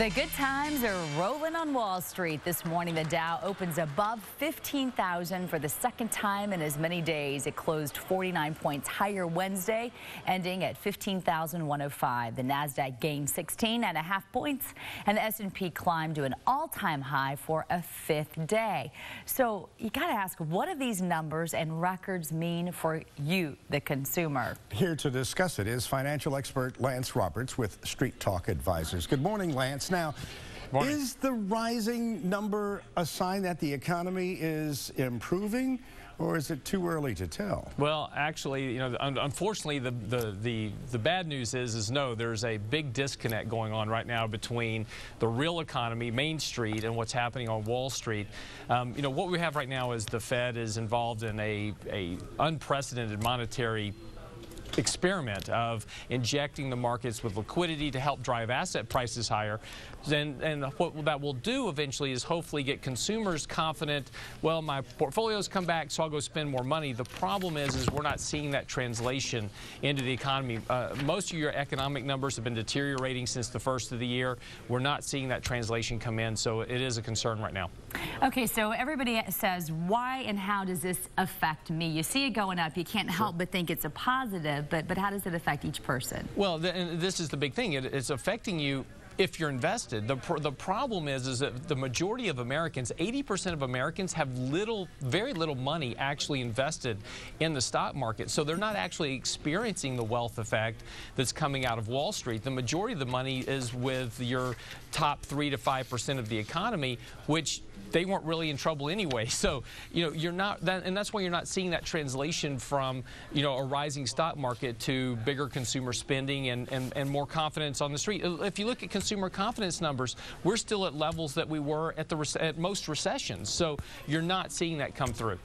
The good times are rolling on Wall Street. This morning, the Dow opens above 15,000 for the second time in as many days. It closed 49 points higher Wednesday, ending at 15,105. The Nasdaq gained 16.5 points, and the S&P climbed to an all-time high for a fifth day. So you got to ask, what do these numbers and records mean for you, the consumer? Here to discuss it is financial expert Lance Roberts with Street Talk Advisors. Good morning, Lance. Now, is the rising number a sign that the economy is improving, or is it too early to tell? Well, actually, unfortunately, the bad news is no, there's a big disconnect going on right now between the real economy, Main Street, and what's happening on Wall Street. What we have right now is the Fed is involved in a unprecedented monetary experiment of injecting the markets with liquidity to help drive asset prices higher. And what that will do eventually is hopefully get consumers confident, well, my portfolio's come back, so I'll go spend more money. The problem is we're not seeing that translation into the economy. Most of your economic numbers have been deteriorating since the first of the year. We're not seeing that translation come in, so it is a concern right now. Okay, so everybody says, why and how does this affect me? You see it going up, you can't help but think it's a positive, but how does it affect each person? Well, and this is the big thing. It's affecting you if you're invested. The problem is that the majority of Americans, 80% of Americans, have very little money actually invested in the stock market. So they're not actually experiencing the wealth effect that's coming out of Wall Street. The majority of the money is with your top 3 to 5% of the economy, which they weren't really in trouble anyway. So, you're not, and that's why you're not seeing that translation from, a rising stock market to bigger consumer spending and more confidence on the street. If you look at consumer confidence numbers, we're still at levels that we were at most recessions. So you're not seeing that come through.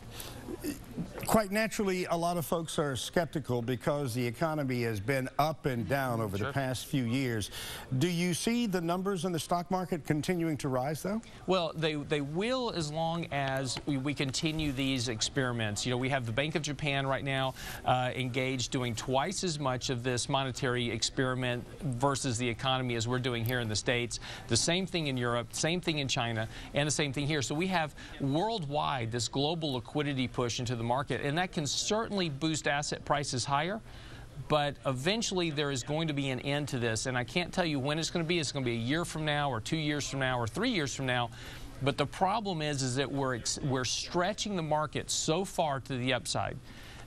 Quite naturally, a lot of folks are skeptical because the economy has been up and down over the past few years. Do you see the numbers in the stock market continuing to rise, though? Well, they will, as long as we continue these experiments. We have the Bank of Japan right now engaged doing twice as much of this monetary experiment versus the economy as we're doing here in the States. The same thing in Europe, same thing in China, and the same thing here. So we have worldwide this global liquidity push into the market, and that can certainly boost asset prices higher. But eventually there is going to be an end to this, and I can't tell you when it's going to be. It's going to be a year from now, or 2 years from now, or 3 years from now. But the problem is that we're stretching the market so far to the upside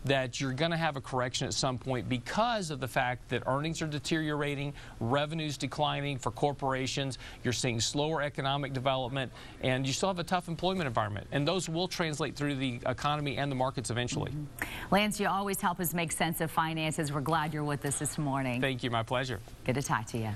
that you're going to have a correction at some point because of the fact that earnings are deteriorating, revenues declining for corporations, you're seeing slower economic development, and you still have a tough employment environment. And those will translate through the economy and the markets eventually. Lance, you always help us make sense of finances. We're glad you're with us this morning. Thank you. My pleasure. Good to talk to you.